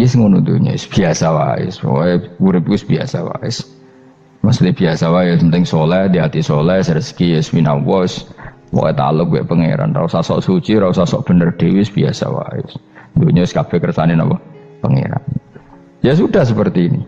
Wis ngono dunya biasa wae. Urip wis biasa wae. Masih biasa wae, penting soleh, di hati soleh, rezeki wis minawos. Wae taluk wae pangeran, ora usah sok suci, ora usah sok bener dhewe biasa wae. Dunya wis kabeh kersane napa? Pangeran. Ya sudah seperti ini.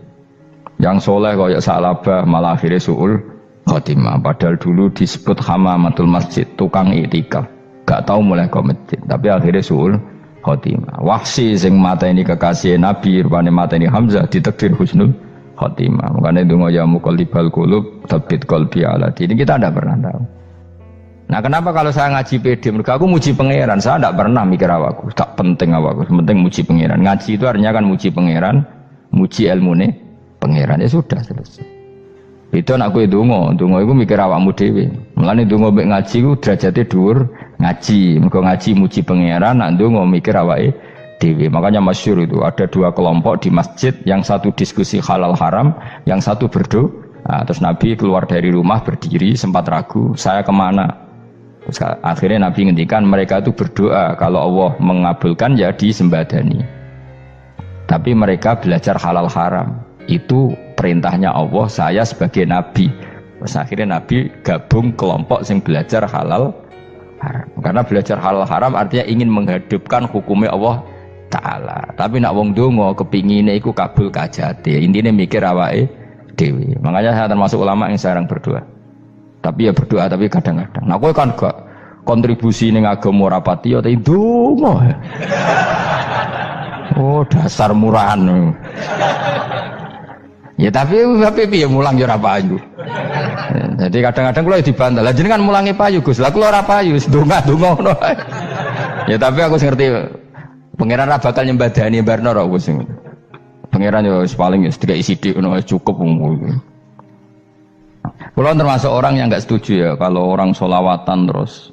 Yang soleh kayak Sa'labah malah akhirnya su'ul khotimah. Padahal dulu disebut hamamatul masjid, tukang iktikaf. Gak tahu mulai ke masjid, tapi akhirnya su'ul khotimah. Wahsi sing mata ini kekasih Nabi, rupanya mata ini Hamzah ditakdir husnul khotimah. Makanya dungo ya muqallibal qulub tsabbit qalbi ala dini. Kita tidak pernah tahu. Nah, kenapa kalau saya ngaji PD? Mereka aku muji pangeran, saya tidak pernah mikir awakku, tak penting awakku, penting muji pangeran. Ngaji itu artinya kan muji pangeran, muji ilmune pangeran, ya sudah selesai. Itu anakku itu dongo itu mikir awakmu dhewe. Mulane dongo mek ngaji ku derajate dhuwur ngaji. Mergo ngaji muji pangeran, nak dongo mikir awake dhewe. Makanya masyhur itu ada dua kelompok di masjid, yang satu diskusi halal haram, yang satu berdoa. Nah, terus Nabi keluar dari rumah berdiri sempat ragu, saya kemana? Terus akhirnya Nabi ngendikan mereka itu berdoa kalau Allah mengabulkan ya disembadani. Tapi mereka belajar halal haram. Itu perintahnya Allah, saya sebagai Nabi. Terus akhirnya Nabi gabung kelompok yang belajar halal haram. Karena belajar halal haram artinya ingin menghidupkan hukumnya Allah Ta'ala. Tapi nak wong dongo kepinginnya iku kabul kajate. Intinya mikir awake dewi. Makanya saya termasuk ulama yang jarang berdoa. Tapi ya berdoa, tapi kadang-kadang. Nah, kowe kan gak kontribusi ning agama rapati ya tapi dongo. Oh, dasar murahan. Ya tapi piye mulang ya ora payu. Jadi kadang-kadang kula dibantah. Lah jenengan mulangi payu Gus. Lah kula ora payu, donga-donga ngono. Ya tapi aku ngerti pangeran ra bakal nyembadani barno ora Gus. Pangeran ya paling ya sedikit sithik ngono cukup. Kula termasuk orang yang enggak setuju ya kalau orang sholawatan terus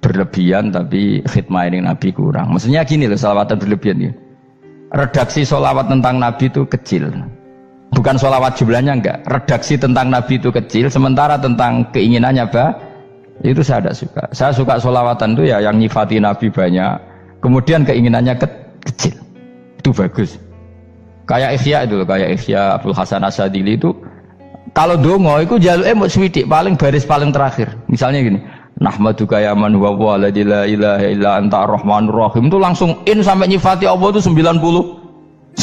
berlebihan tapi khidmah ini Nabi kurang. Maksudnya gini loh, sholawatan berlebihan ya. Redaksi sholawat tentang Nabi itu kecil. Bukan sholawat jumlahnya enggak. Redaksi tentang Nabi itu kecil, sementara tentang keinginannya itu saya tidak suka. Saya suka sholawatan itu ya yang nyifati Nabi banyak, kemudian keinginannya kecil. Itu bagus. Kayak Ihya itu, kayak Ihya Abdul Hasan Asyadili itu kalau dongo itu jaluknya mau swidik paling baris paling terakhir. Misalnya gini, nahmaduka ya man huwa waladi la ilaha illa anta ar-rahmanur rahim, itu langsung in sampai nyifati Allah itu 99.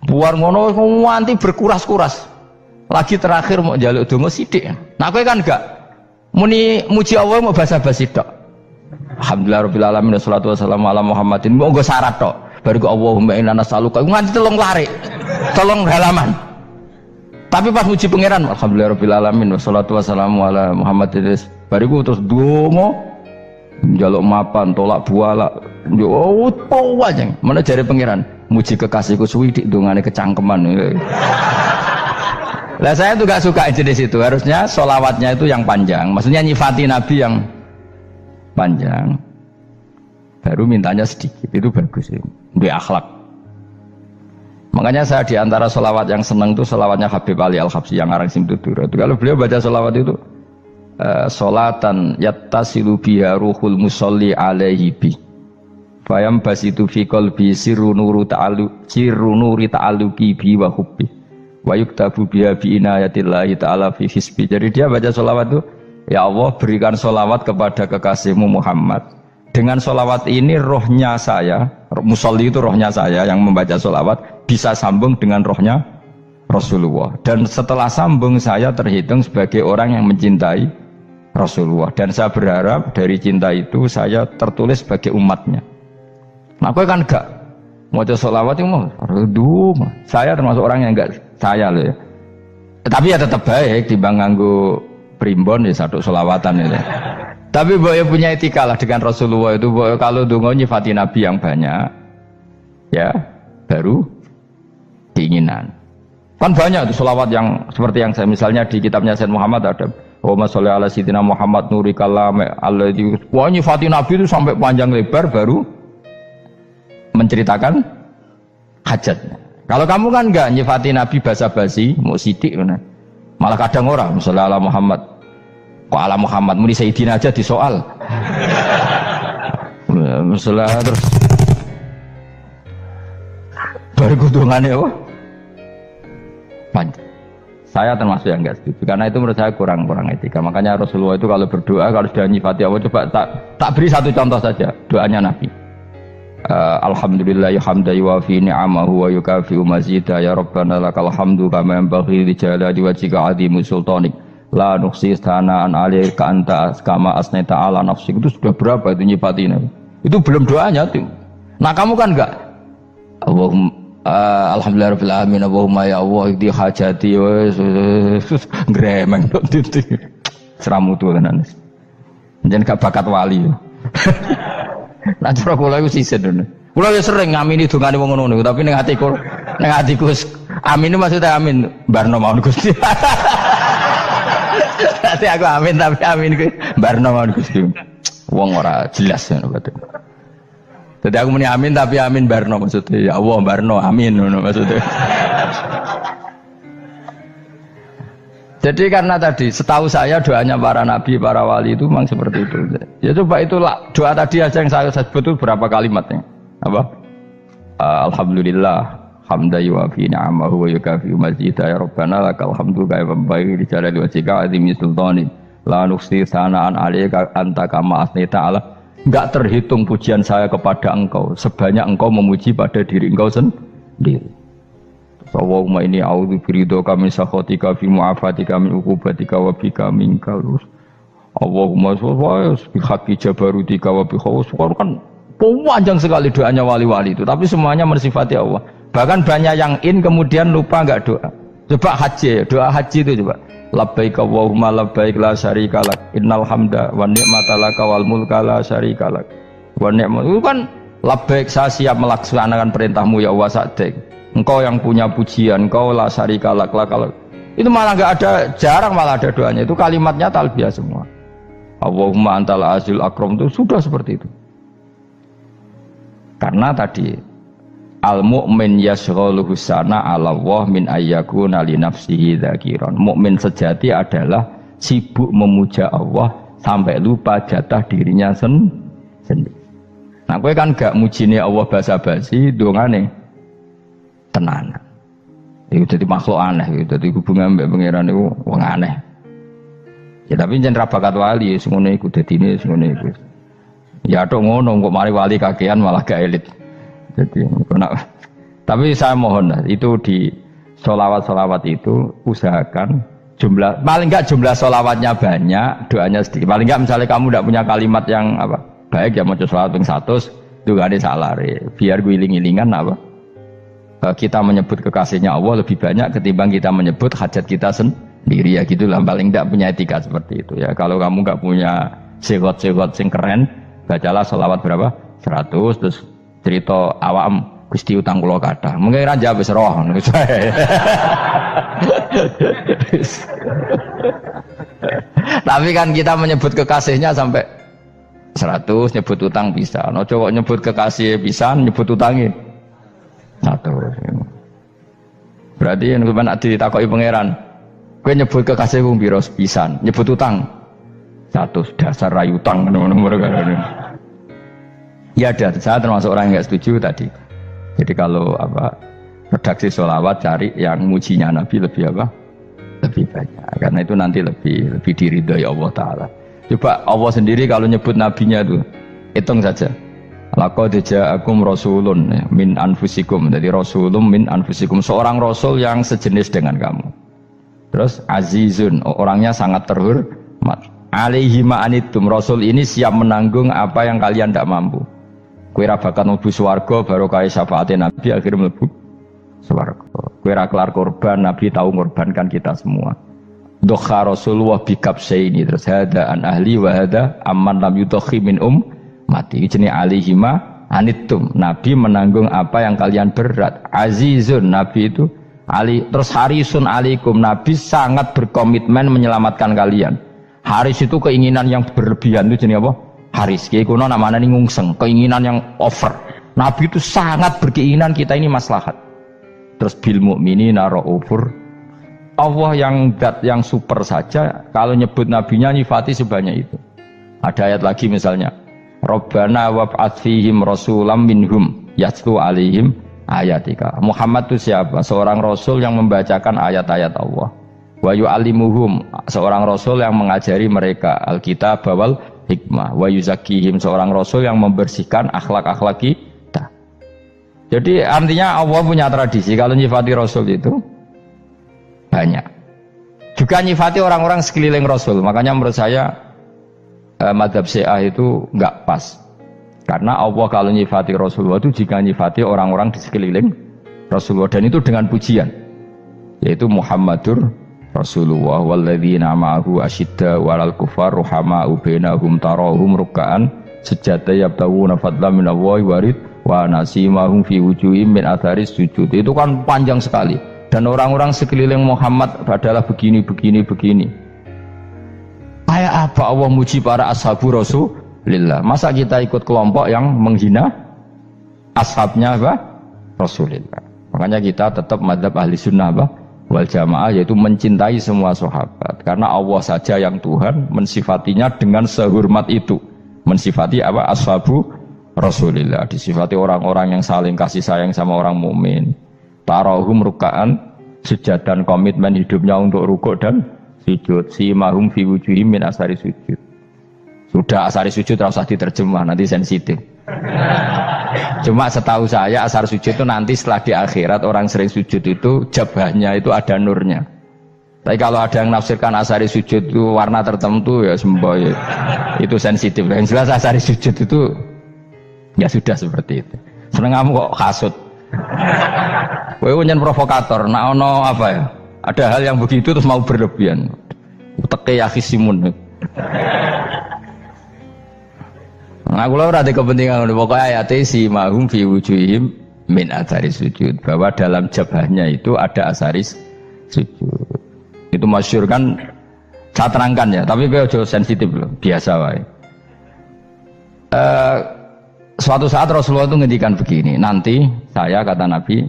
Buar ngono nganti berkuras-kuras. Lagi terakhir mau jaluk dongo sithik. Nah kowe kan enggak muni muji Allah mau basa-basi tok. Alhamdulillahirabbil alamin wassalatu wassalamu ala Muhammadin. Mau nggo syarat tok. Baru ke Allahumma inna nas'aluka nganti telung lari. Telung halaman. Tapi pas muji pangeran alhamdulillahirabbil alamin wassalatu wassalamu ala Muhammadin. Bariku terus dongo njaluk mapan tolak buala. Yo wae. Mana jare pangeran? Muji kekasihku suwidik dongane kecangkeman. Lah saya tuh gak suka jenis itu. Harusnya sholawatnya itu yang panjang. Maksudnya nyifati Nabi yang panjang. Baru mintanya sedikit. Itu bagus sih. Duwe akhlak. Makanya saya diantara sholawat yang senang itu sholawatnya Habib Ali Al-Habsyi yang arang Sim Tutur. Kalau beliau baca sholawat itu sholatan yattasilu biha ruhul musolli alaihi bi fayam basitu fi qalbi sirru nuri ta'alluqi bi wa hubbi wa yuktabu biha bi inayatillahi ta'ala fi hisbi. Jadi dia baca sholawat itu, ya Allah berikan sholawat kepada kekasihmu Muhammad. Dengan sholawat ini rohnya saya, musolli itu rohnya saya yang membaca sholawat, bisa sambung dengan rohnya Rasulullah. Dan setelah sambung saya terhitung sebagai orang yang mencintai Rasulullah. Dan saya berharap dari cinta itu saya tertulis sebagai umatnya. Nah, aku kan enggak mau sholawat itu mau saya termasuk orang yang enggak saya loh ya. Tapi ya tetap baik dibanding nganggo primbon ya satu sholawatan itu. Tapi boleh punya etika lah dengan Rasulullah itu. Kalau dongo nyifati Nabi yang banyak, ya baru keinginan. Kan banyak tuh sholawat yang seperti yang saya misalnya di kitabnya Sayyid Muhammad ada. Allahumma sholli ala sayyidina Muhammad nuri kalam alladzi. Wah nyifati Nabi itu sampai panjang lebar baru menceritakan hajatnya. Kalau kamu kan enggak nyifati Nabi basa-basi, mau sidik mana? Malah kadang orang misalnya ala Muhammad. Kok ala Muhammad muni Sayyidina aja disoal. Masalah terus Baru kudungannya apa? Panjang. Saya termasuk yang enggak setuju karena itu menurut saya kurang etika. Makanya Rasulullah itu kalau berdoa kalau sudah nyifati Allah, coba tak beri satu contoh saja doanya Nabi. Alhamdulillah hamdan yuwafi ni'amahu wa yukafi'u mazida ya rabbana lakal hamdu kama yanbaghi li jalali wajhika 'azimi sultanik la nuqsi sana'an 'alaika anta kama asnaita 'ala nafsik. Itu sudah berapa itu nyifatin itu belum doanya tuh. Nah kamu kan enggak Allahumma alhamdulillah rabbil alamin Allahumma ya Allah di hajati wes gremeng titik seramu tuh tenan jangan gak bakat wali. Nah cara kula iku sisen ngono. Kula ya sering ngamini dongane wong ngono tapi ning atiku amin maksudnya amin barno mawon Gusti. Nanti aku amin tapi amin ku barno mawon Gusti. Wong ora jelas ngono berarti. Jadi aku muni amin tapi amin barno maksudnya ya Allah barno amin ngono maksudnya. Jadi karena tadi setahu saya doanya para nabi, para wali itu memang seperti itu. Ya coba itulah doa tadi aja yang saya sebut itu berapa kalimatnya? Apa? Alhamdulillah hamdan yuwafi ni'amahu wa yukafi'u mazida ya rabbana lakal hamdu kama yanbaghi li jalali wajhika 'azimi sultanik la nuqsi sana'an 'alaika anta kama asnaita 'ala. Enggak terhitung pujian saya kepada engkau sebanyak engkau memuji pada diri engkau sendiri. Allahumma inni a'udzu biridhoka min sakhatika fi mu'afatika min uqubatika wa bika minkal. Allahumma sholli bi haqqi jabarutika wa bi khawfika. Kan panjang sekali doanya wali-wali itu, tapi semuanya mensifati Allah. Bahkan banyak yang kemudian lupa enggak doa. Coba haji, doa haji itu coba. Labbaik Allahumma labbaik la syarika lak innal hamda wa ni'mata laka wal mulka la syarika lak. Wa ni'mat itu kan labbaik saya siap melaksanakan perintahmu ya Allah sa'dik. Engkau yang punya pujian, engkau la syarika lak. Itu malah enggak ada, jarang malah ada doanya. Itu kalimatnya talbiyah semua. Allahumma antal azil akram itu sudah seperti itu. Karena tadi al-mu'min yashghaluhu sana 'ala Allah min ayyakuna li nafsihi dzakiran. Mukmin sejati adalah sibuk memuja Allah sampai lupa jatah dirinya sendiri. Nah, kowe kan gak mujine Allah basa-basi, dongane tenanan. Itu jadi makhluk aneh, itu jadi hubungan mbek pangeran itu wong aneh. Ya tapi jen ra bakat wali, ngono iku dadine ngono iku. Ya tok ngono kok mari wali kakean malah gak elit. Jadi tapi saya mohon itu di sholawat itu usahakan jumlah paling enggak jumlah sholawatnya banyak, doanya sedikit. Paling enggak misalnya kamu tidak punya kalimat yang apa baik ya mau sholawat ping 100 itu gak ada salah biar guling-gilingan apa kita menyebut kekasihnya Allah lebih banyak ketimbang kita menyebut hajat kita sendiri ya gitulah. Paling enggak punya etika seperti itu ya. Kalau kamu enggak punya segot-segot sing keren, bacalah sholawat berapa 100 terus cerita awam Gusti utang kula kathah. Mengke ra jawab wis roh. Tapi kan kita menyebut kekasihnya sampai 100, nyebut utang bisa. No coba nyebut kekasih bisa, nyebut utangnya 100. Berarti yang sampeyan ditakoki pangeran, kowe nyebut kekasihku piro pisan, nyebut utang 100 dasar rayu utang ngono-ngono kan. Ya ada, saya termasuk orang yang nggak setuju tadi. Jadi kalau apa redaksi sholawat cari yang mujinya Nabi lebih apa? Lebih banyak. Karena itu nanti lebih diridhoi Allah Taala. Coba Allah sendiri kalau nyebut nabinya itu hitung saja. Laqad ja'akum rasulun min anfusikum. Jadi rasulun min anfusikum, seorang rasul yang sejenis dengan kamu. Terus azizun, orangnya sangat terhormat. Alaihi ma'anitum, rasul ini siap menanggung apa yang kalian tidak mampu. Kowe ra bakat mlebu swarga barokah syafaate Nabi akhir mlebu swarga. Kowe ra kelar korban, Nabi tahu ngorbankan kita semua. Dokha Rasulullah bikabsaini terus hada an ahli wa hada amman lam yudokhi min mati. Jenenge alihima anittum. Nabi menanggung apa yang kalian berat. Azizun, Nabi itu ali terus harisun alaikum. Nabi sangat berkomitmen menyelamatkan kalian. Haris itu keinginan yang berlebihan itu jenenge apa? Haris, kiai kuno namanya ini ngungseng, keinginan yang over. Nabi itu sangat berkeinginan kita ini maslahat. Terus bil mukminina raufur. Allah yang super saja kalau nyebut nabinya nyifati sebanyak itu. Ada ayat lagi misalnya, Rabbana wab'ats fihim rasulam minhum yatlu alaihim ayatika. Muhammad itu siapa? Seorang rasul yang membacakan ayat-ayat Allah. Wa yu'allimuhum, seorang rasul yang mengajari mereka alkitab wal hikmah. Wa yuzakkihim, seorang rasul yang membersihkan akhlak-akhlak kita. Jadi artinya Allah punya tradisi kalau nyifati rasul itu banyak. Juga nyifati orang-orang sekeliling rasul. Makanya menurut saya madhab Syiah itu enggak pas. Karena Allah kalau nyifati Rasulullah itu jika nyifati orang-orang di sekeliling Rasulullah, dan itu dengan pujian, yaitu Muhammadur Rasulullah walladzina ma'ahu asyidda walal kufar ruhama'u bainahum tarahum ruk'an sujada yabtawuna fadlan minallahi warid wa nasimahum fi wujuhim min atharis sujud. Itu kan panjang sekali, dan orang-orang sekeliling Muhammad adalah begini. Kayak apa Allah muji para ashabu Rasulillah? Masa kita ikut kelompok yang menghina ashabnya apa? Rasulillah. Makanya kita tetap madzhab ahli sunnah apa? Wal jamaah, yaitu mencintai semua sahabat. Karena Allah saja yang Tuhan mensifatinya dengan sehormat itu. Mensifati apa? Ashabu Rasulillah. Disifati orang-orang yang saling kasih sayang sama orang mukmin. Tarahum ruka'an, sujud dan komitmen hidupnya untuk rukuk dan sujud. Si mahum fi wujuhim min asari sujud. Sudah asari sujud tidak usah diterjemah, nanti sensitif. Cuma setahu saya asar sujud itu nanti setelah di akhirat orang sering sujud itu jabahnya itu ada nurnya. Tapi kalau ada yang nafsirkan asari sujud itu warna tertentu ya semboy, itu sensitif. Yang jelas asari sujud itu ya sudah seperti itu. Seneng kamu kok kasut. Kowe nyen provokator, nak ono apa ya? Ada hal yang begitu terus mau berlebihan. Uteke ya khisimun. Nah, kalau ada kepentingan pokoknya ayat si mahum fi wujuhim min atharis sujud, bahwa dalam jabahnya itu ada asaris sujud. Itu masyhur kan, saya terangkan ya, tapi gue sensitif loh, biasa wae. Suatu saat Rasulullah itu ngendikan begini, nanti saya kata Nabi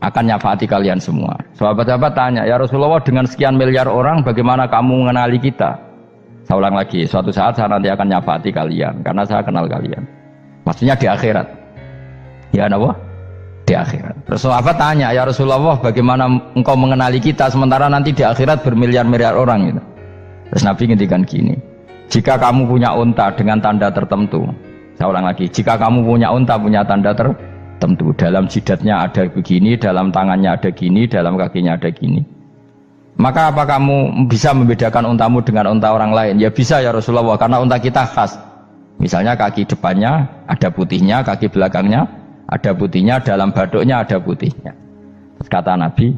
akan nyafaati kalian semua. Sahabat-sahabat tanya, ya Rasulullah dengan sekian miliar orang bagaimana kamu mengenali kita? Saya ulang lagi, suatu saat saya nanti akan nyafaati kalian karena saya kenal kalian. Maksudnya di akhirat. Ya apa? Di akhirat. Terus sahabat tanya, ya Rasulullah bagaimana engkau mengenali kita sementara nanti di akhirat bermiliar-miliar orang gitu. Terus Nabi ngendikan gini, jika kamu punya unta dengan tanda tertentu, saya ulang lagi, jika kamu punya unta punya tanda tertentu, dalam jidatnya ada begini, dalam tangannya ada gini, dalam kakinya ada gini, maka apa kamu bisa membedakan untamu dengan unta orang lain? Ya bisa ya Rasulullah, karena unta kita khas. Misalnya kaki depannya ada putihnya, kaki belakangnya ada putihnya, dalam baduknya ada putihnya. Terus kata Nabi,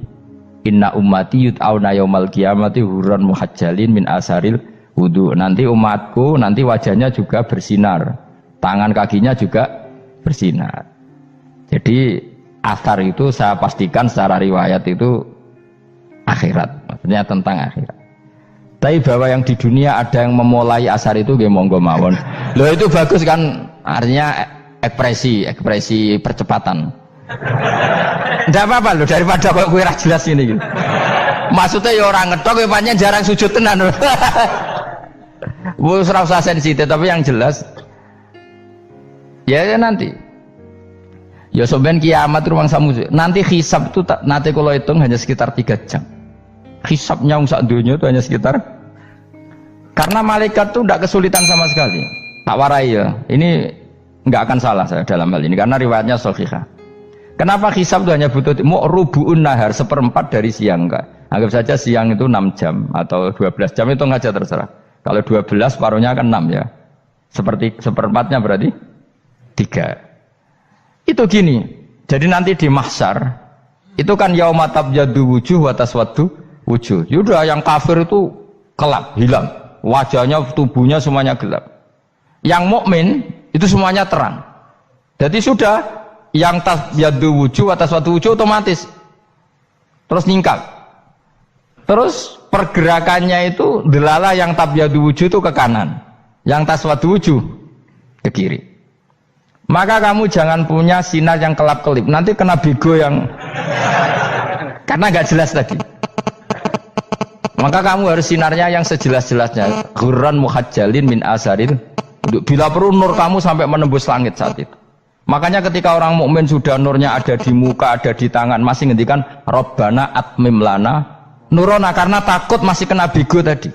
inna ummati yut'auna yaumal qiyamati hurran muhajjalin min asaril wudu. Nanti umatku nanti wajahnya juga bersinar, tangan kakinya juga bersinar. Jadi asar itu saya pastikan secara riwayat itu akhirat, maksudnya tentang akhirat. Tapi bahwa yang di dunia ada yang memulai asar itu nggih monggo mawon. Loh itu bagus kan, artinya ekspresi percepatan. Tidak apa-apa loh, daripada kok kowe ora jelas ini gitu. Maksudnya ya orang ngetok ya panjang jarang sujud tenan. Wis ora usah sensitif, tapi yang jelas ya nanti. Ya sampean kiamat ruang samu. Nanti hisab itu nanti kalau hitung hanya sekitar 3 jam. Hisabnya sak dunia itu hanya sekitar, karena malaikat itu tidak kesulitan sama sekali. Tak warai ya, ini nggak akan salah saya dalam hal ini karena riwayatnya sahihah. Kenapa hisab itu hanya butuh rubu'un nahar, 1/4 dari siang enggak? Anggap saja siang itu 6 jam atau 12 jam, itu aja terserah. Kalau 12 paruhnya kan 6 ya. Seperti 1/4-nya berarti 3. Itu gini. Jadi nanti di mahsyar itu kan yauma tabyaddu wujuh wa taswaddu wujuh. Yaudah yang kafir itu kelap, hilang. Wajahnya, tubuhnya semuanya gelap. Yang mukmin itu semuanya terang. Jadi sudah yang tabyaddu wujuh wa taswaddu wujuh otomatis terus nyingkap. Terus pergerakannya itu delala yang tabyaddu wujuh itu ke kanan, yang taswaddu wujuh ke kiri. Maka kamu jangan punya sinar yang kelap-kelip, nanti kena bego yang karena nggak jelas tadi. Maka kamu harus sinarnya yang sejelas-jelasnya. Ghurran muhajjalin min asaril. Bila perlu nur kamu sampai menembus langit saat itu. Makanya ketika orang mukmin sudah nurnya ada di muka, ada di tangan, masih ngendikan Rabbana atmim lana nurona, karena takut masih kena bigo tadi.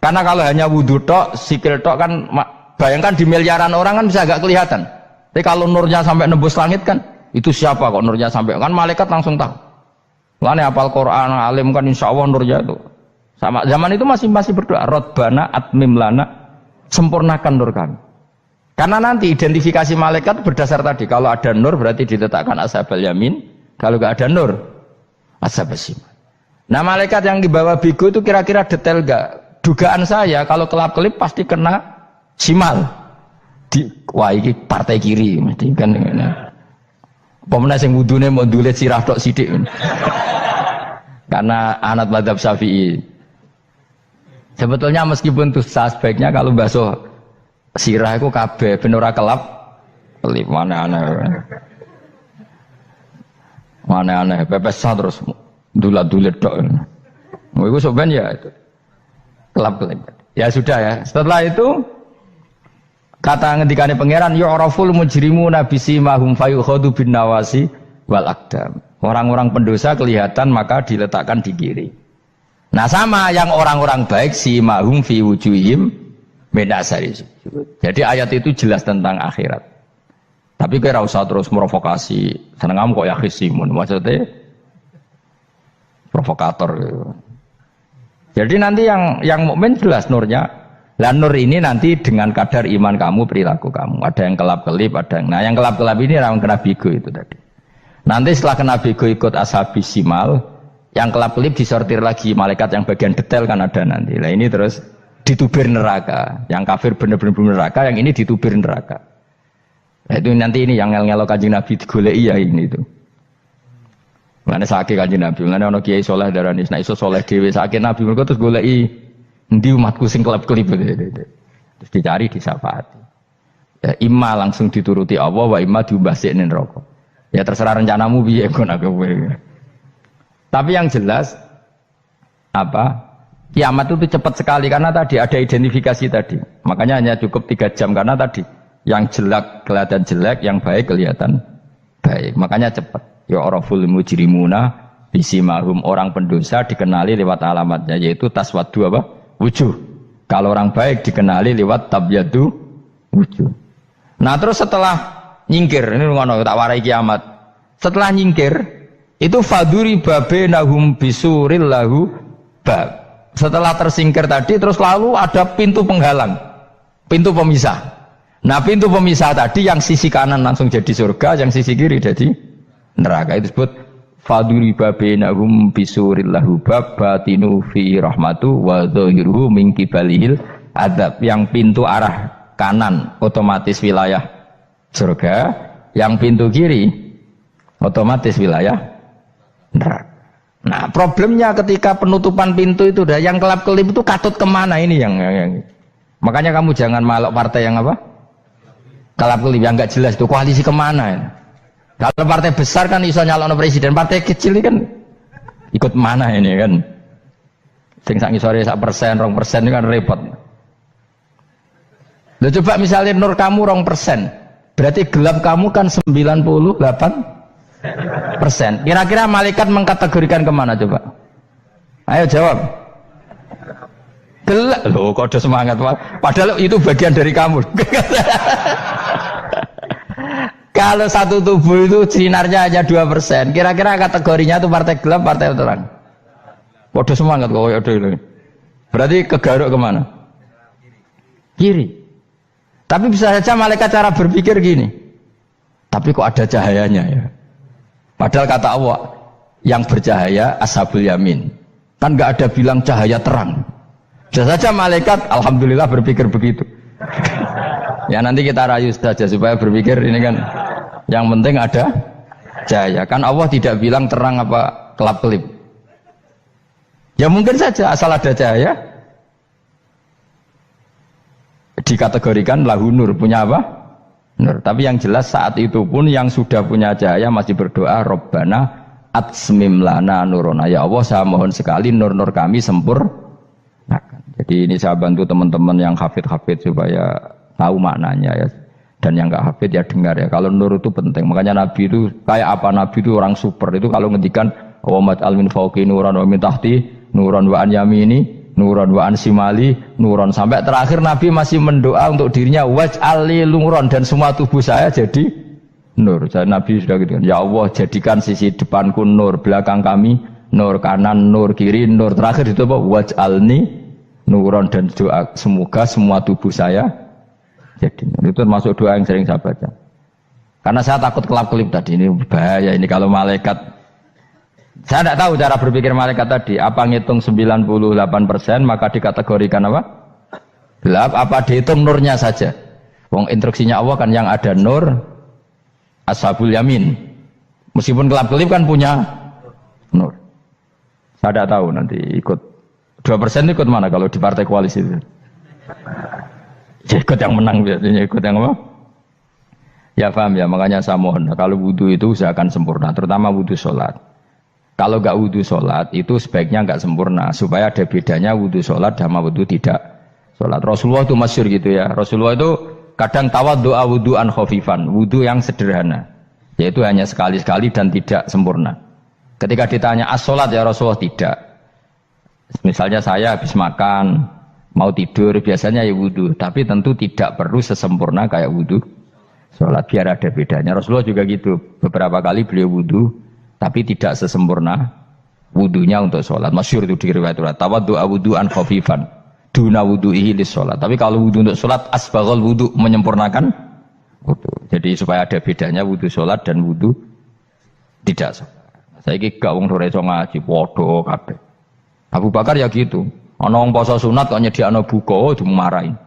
Karena kalau hanya wudhu tok, sikil tok kan, bayangkan di miliaran orang kan bisa agak kelihatan. Tapi kalau nurnya sampai nembus langit kan, itu siapa kok nurnya sampai, kan malaikat langsung tahu. Lane hafal Quran, alim kan insya Allah nurnya itu. Sama zaman itu masih berdoa, Rabbana atmim lana, sempurnakan nur kami. Karena nanti identifikasi malaikat berdasar tadi, kalau ada nur berarti diletakkan ashabal yamin, kalau nggak ada nur ashabal shimal. Nah malaikat yang dibawa bigo itu kira-kira detail nggak? Dugaan saya kalau kelap-kelip pasti kena simal. Wah ini partai kiri mesti kan. Pemenang yang wudhunya mau dulet sirah tok sidik. Karena anak madzhab Syafi'i. Sebetulnya meskipun itu sebaiknya kalau basuh sirah itu kabeh ben ora kelip mana aneh pepes terus dulat-dulit tok. Mau iku soben ya itu kelip. Ya sudah ya. Setelah itu kata ngendikane pangeran yu'raful mujrimuna bisimahum fayukhadu bin nawasi wal aqdam. Orang-orang pendosa kelihatan maka diletakkan di kiri. Nah sama yang orang-orang baik simahum fi wujuhim min asari sujud. Jadi ayat itu jelas tentang akhirat. Tapi kira usah terus merovokasi. Seneng kamu kok ya khisimun, maksudnya provokator gitu. Jadi nanti yang mukmin jelas nurnya. Lah nur ini nanti dengan kadar iman kamu, perilaku kamu. Ada yang kelap-kelip, ada yang. Nah yang kelap-kelip ini yang kena bigo itu tadi. Nanti setelah kena bigo ikut ashabis simal, yang kelap-kelip disortir lagi malaikat yang bagian detail kan ada nanti. Nah ini terus ditubir neraka. Yang kafir benar-benar neraka, yang ini ditubir neraka. Nah, itu nanti ini yang ngel-ngelo Kanjeng Nabi digoleki ya ini itu. Mana sakit Kanjeng Nabi, mana ono kiai soleh darani, nah iso soleh dhewe sakit Nabi mergo terus goleki endi umatku sing kelip-kelip terus dicari disyafaati. Ya imma langsung dituruti Allah wa imma diumbasike neraka. Ya terserah rencanamu piye kono kowe. Tapi yang jelas apa? Kiamat itu cepat sekali karena tadi ada identifikasi tadi. Makanya hanya cukup 3 jam karena tadi yang jelek kelihatan jelek, yang baik kelihatan baik. Makanya cepat. Ya araful mujrimuna bisimahum, orang pendosa dikenali lewat alamatnya yaitu taswaddu apa? Wujuh. Kalau orang baik dikenali lewat tabyadu wujuh. Nah, terus setelah nyingkir, ini ngono tak warai kiamat. Setelah nyingkir itu faduri babenahum bisuril lahu bab. Setelah tersingkir tadi terus lalu ada pintu penghalang, pintu pemisah. Nah pintu pemisah tadi yang sisi kanan langsung jadi surga, yang sisi kiri jadi neraka. Itu disebut faduri babenahum bisuril lahu bab batinu fi rahmatu wa dhahiruhu min qibalihil adzab. Yang pintu arah kanan otomatis wilayah surga, yang pintu kiri otomatis wilayah neraka. Nah problemnya ketika penutupan pintu itu dah yang kelap-kelip itu katut kemana ini yang makanya kamu jangan malok partai yang apa kelap-kelip yang nggak jelas itu koalisi kemana ya. Kalau partai besar kan iso nyalon presiden, partai kecil ini kan ikut mana ini kan sing sak ngisore 1%, 2% ini kan repot. Loh coba misalnya nur kamu 2%, berarti gelap kamu kan 98%. Kira-kira malaikat mengkategorikan kemana coba? Ayo jawab. Gelap. Loh kode semangat Pak. Padahal itu bagian dari kamu. Kalau satu tubuh itu sinarnya hanya 2%, kira-kira kategorinya itu partai gelap, partai terang. Kode semangat kok ini. Berarti kegaruk kemana? Kiri. Tapi bisa saja malaikat cara berpikir gini. Tapi kok ada cahayanya ya? Padahal kata Allah, yang bercahaya ashabul yamin. Kan nggak ada bilang cahaya terang. Bisa saja malaikat, alhamdulillah berpikir begitu. Ya nanti kita rayu saja supaya berpikir ini kan, yang penting ada cahaya. Kan Allah tidak bilang terang apa kelap-kelip. Ya mungkin saja asal ada cahaya, dikategorikan lahu nur, punya apa? Nur. Tapi yang jelas saat itu pun yang sudah punya cahaya masih berdoa Rabbana atsmim lana nurona. Ya Allah saya mohon sekali nur-nur kami sempurnakan. Jadi ini saya bantu teman-teman yang hafid-hafid supaya tahu maknanya ya. Dan yang nggak hafid ya dengar ya. Kalau nur itu penting. Makanya Nabi itu kayak apa? Nabi itu orang super. Itu kalau ngendikan wamat al min fauqi nuran wa min tahti nuran wa an yamini nuran wa an simali nuran, sampai terakhir Nabi masih mendoa untuk dirinya waj'al li nuran, dan semua tubuh saya jadi nur. Jadi Nabi sudah gitu kan. Ya Allah, jadikan sisi depanku nur, belakang kami nur, kanan nur, kiri nur. Terakhir itu apa? Waj'alni nuran, dan doa semoga semua tubuh saya jadi nur. Itu termasuk doa yang sering saya baca. Karena saya takut kelap-kelip tadi, ini bahaya ini kalau malaikat. Saya tidak tahu cara berpikir malaikat tadi. Apa ngitung 98% maka dikategorikan apa? Gelap. Apa dihitung nurnya saja? Wong instruksinya Allah kan yang ada nur ashabul yamin. Meskipun kelap-kelip kan punya nur. Saya tidak tahu nanti ikut 2% ikut mana kalau di partai koalisi itu. Ya, ikut yang menang biasanya, ikut yang apa? Ya paham ya, makanya saya mohon. Kalau wudhu itu usahakan sempurna, terutama wudhu sholat. Kalau nggak wudhu sholat itu sebaiknya nggak sempurna, supaya ada bedanya wudhu sholat sama wudhu tidak sholat. Rasulullah itu masyhur gitu ya. Rasulullah itu kadang tawaddu'a wudhu'an khafifan, wudhu yang sederhana, yaitu hanya sekali-sekali dan tidak sempurna. Ketika ditanya as-sholat ya Rasulullah, tidak. Misalnya saya habis makan, mau tidur, biasanya ya wudhu, tapi tentu tidak perlu sesempurna kayak wudhu sholat, biar ada bedanya. Rasulullah juga gitu, beberapa kali beliau wudhu tapi tidak sesempurna wudunya untuk sholat. Masyhur itu di riwayat tawaddu'a wudhu'an khafifan duna wudhu'ihi lis sholat. Tapi kalau wudhu untuk sholat asbaghal wudhu, menyempurnakan wudhu. Jadi supaya ada bedanya wudhu sholat dan wudhu tidak sholat. Saya gak wong sore iso ngaji podo kabeh. Abu Bakar ya gitu. Ana wong poso sunat kok nyediakno buka dimarahin.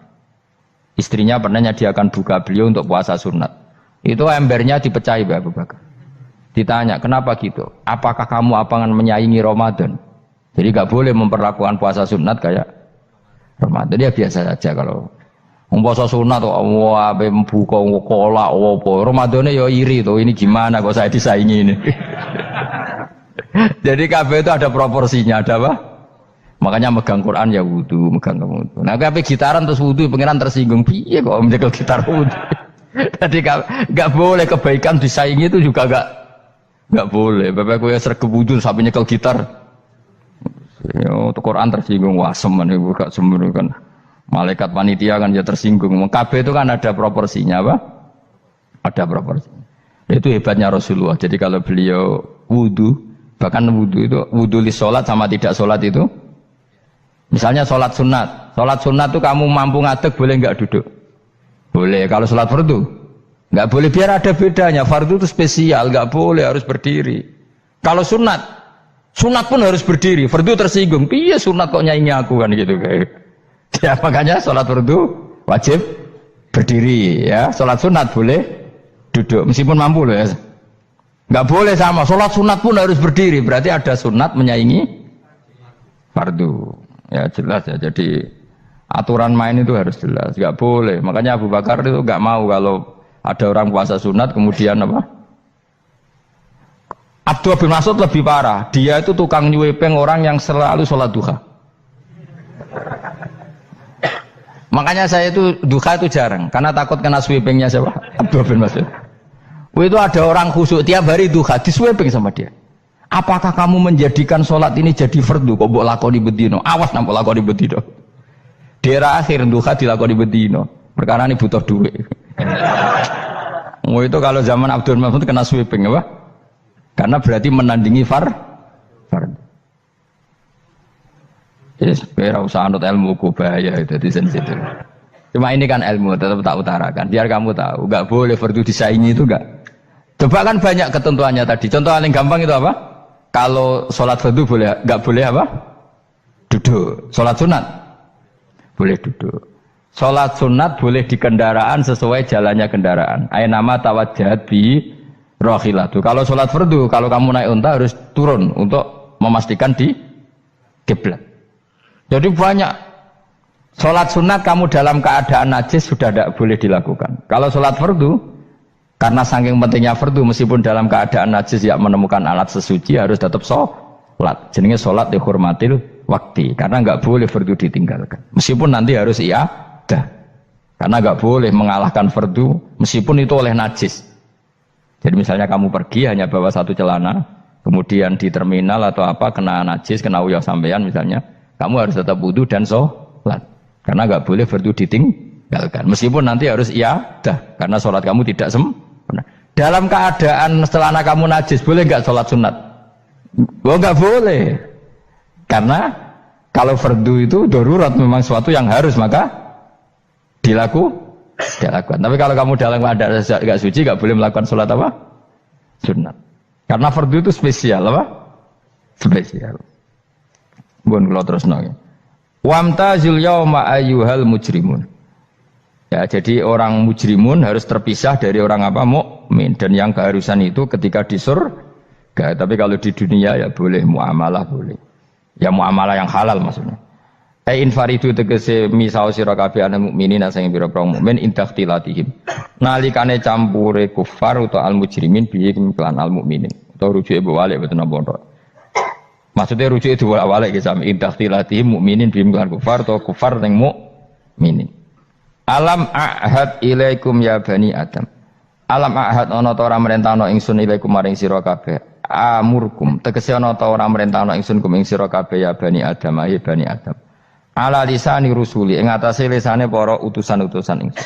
Istrinya pernah nyediakan buka beliau untuk puasa sunat. Itu embernya dipecahi Abu Bakar. Ditanya, kenapa gitu? Apakah kamu akan menyaingi Ramadan? Jadi gak boleh memperlakukan puasa sunat kayak Ramadan. Ya biasa saja kalau puasa sunat tuh, wah, buka kolak, apa? Ramadannya ya iri tuh. Ini gimana kok saya disaingi ini? Jadi kabeh itu ada proporsinya, ada apa? Makanya megang Quran ya wudu, megang wudu. Nah, kabeh gitaran terus wudu, pengiran tersinggung. Piye kok menjegal gitar wudu? Jadi gak boleh kebaikan disaingi itu juga gak boleh. Bapak gue sergap wudu sampai nyekel gitar. Yo, Quran tersinggung, wah semen ibu gak semen kan. Malaikat panitia kan ya tersinggung. Kabeh itu kan ada proporsinya apa? Ada proporsinya. Itu hebatnya Rasulullah. Jadi kalau beliau wudu, bahkan wudu itu wudu li sholat sama tidak sholat itu. Misalnya sholat sunat. Sholat sunat itu kamu mampu ngadeg boleh nggak duduk? Boleh. Kalau sholat fardu nggak boleh, biar ada bedanya. Fardu itu spesial, nggak boleh, harus berdiri. Kalau sunat pun harus berdiri. Fardu tersinggung, iya sunat kok nyaingi aku kan gitu kayak. Ya makanya sholat fardu wajib berdiri ya. Sholat sunat boleh duduk meskipun mampu loh ya. Nggak boleh sama. Sholat sunat pun harus berdiri. Berarti ada sunat menyaingi fardu. Ya jelas ya. Jadi aturan main itu harus jelas. Nggak boleh. Makanya Abu Bakar itu nggak mau kalau ada orang puasa sunat kemudian apa? Abdullah bin Mas'ud lebih parah. Dia itu tukang nyuwepeng orang yang selalu sholat duha. Makanya saya itu duha itu jarang karena takut kena sweepingnya siapa? Abdullah bin Mas'ud. Itu ada orang khusyuk tiap hari duha disweeping sama dia. Apakah kamu menjadikan sholat ini jadi fardu? Kok mbok lakoni bedino? Awas nang mbok lakoni bedino. Daerah akhir duha dilakoni bedino. Perkara ini butuh duit. Itu kalau zaman Abdul Mas'ud kena sweeping apa? Karena berarti menandingi fardu. Yes, ora usah anut ilmu ku bahaya itu di sensitif. Cuma ini kan ilmu tetap tak utarakan biar kamu tahu, enggak boleh fardu disaingi itu enggak. Coba kan banyak ketentuannya tadi. Contoh paling gampang itu apa? Kalau sholat fardu boleh enggak boleh apa? Duduk. Sholat sunat boleh duduk. Sholat sunat boleh di kendaraan sesuai jalannya kendaraan. Ainama tawajjahat bi rohilatu. Kalau sholat fardu, kalau kamu naik unta harus turun untuk memastikan di kiblat. Jadi banyak sholat sunat kamu dalam keadaan najis sudah tidak boleh dilakukan. Kalau sholat fardu, karena saking pentingnya fardu, meskipun dalam keadaan najis ya menemukan alat sesuci harus tetap sholat. Jenenge sholat dihormatil waktu, karena nggak boleh fardu ditinggalkan. Meskipun nanti harus iya dah. Karena nggak boleh mengalahkan fardu meskipun itu oleh najis. Jadi misalnya kamu pergi hanya bawa satu celana, kemudian di terminal atau apa kena najis, kena uyah sampean misalnya, kamu harus tetap wudu dan sholat. Karena nggak boleh fardu ditinggalkan. Meskipun nanti harus dah, karena sholat kamu tidak sempurna. Dalam keadaan celana kamu najis, boleh nggak sholat sunat? Oh nggak boleh. Karena kalau fardu itu darurat memang suatu yang harus maka dilakukan. Tapi kalau kamu dalam keadaan nggak suci, nggak boleh melakukan sholat apa? Sunat. Karena fardu itu spesial apa? Spesial. Bukan kalau terus nanya. Wamtazil yauma ayyuhal mujrimun. Ya, jadi orang mujrimun harus terpisah dari orang apa? Mukmin. Dan yang keharusan itu ketika di surga. Tapi kalau di dunia ya boleh muamalah boleh. Ya muamalah yang halal maksudnya. Infaridu tegese misau sira kabeh ana mukminin sing pira-pira mukmin indaktilatihim. Nalikane campure kufar utawa al mujrimin bi iklan al mukminin. Utawa rujuke balik boten napa. Maksudnya rujuke diwalek ge sami indaktilatihim mukminin bi iklan kufar utawa kufar ning mukminin. Alam ahad ilaikum ya bani Adam. Alam ahad ana ta ora merentano ingsun ilaikum maring sira kabeh. Amurkum tegese ana ta ora merentano ingsun kum ing sira kabeh ya bani Adam ya bani Adam. Ala lisani rusuli ing atase lisane para utusan-utusan ingsun.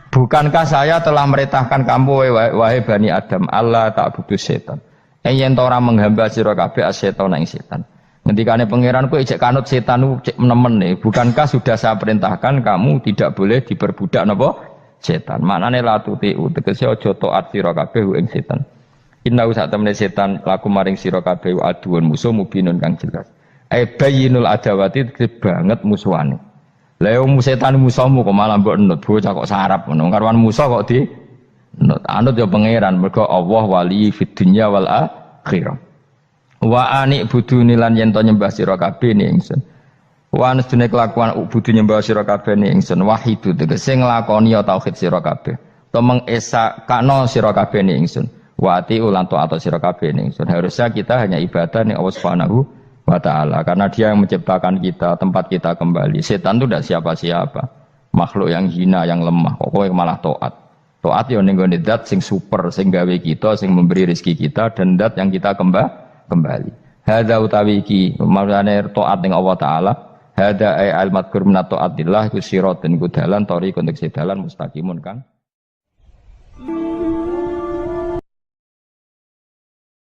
Bukankah saya telah merintahkan kamu wahai Bani Adam Allah ta'budu setan. Yen ora menghamba sira kabeh asetan ing setan. Ngendikane pangeran kowe ijek kanut setan cek nemen nih. Bukankah sudah saya perintahkan kamu tidak boleh diperbudak napa setan. Maknane la tutiu tegese aja taat sira kabeh ing setan. Inna sak temene setan laku maring sira kabeh aduun musuh mubinun kang jelas. Bayinul adawati banget musuhane. Lah yo setan musuhmu kok malah mbok nut bocah kok sarap ngono. Karuan musuh kok di nut. Anut yo pangeran mergo Allah wali fid dunya wal akhirah. Wa ani buduni lan yen to nyembah sira kabeh ni ingsun. Wa anestune kelakuan budu nyembah sira kabeh ni ingsun wahidu tegese nglakoni tauhid sira kabeh. To mengesakno sira kabeh ni ingsun. Wa ati ulan to atau sira kabeh ni ingsun. Harusnya kita hanya ibadah ning Allah Subhanahu wa ta'ala karena dia yang menciptakan kita, tempat kita kembali. Setan itu tidak siapa-siapa, makhluk yang hina, yang lemah. Pokoknya malah taat ya ning gone zat sing super, sing gawe kita, sing memberi rezeki kita dan zat yang kita kembali. Hadza utawi iki maknane taat ning Allah taala. Hadza ay al madkur min taatillah ku siratun ku dalan tori untuk sedalan mustaqimun kan.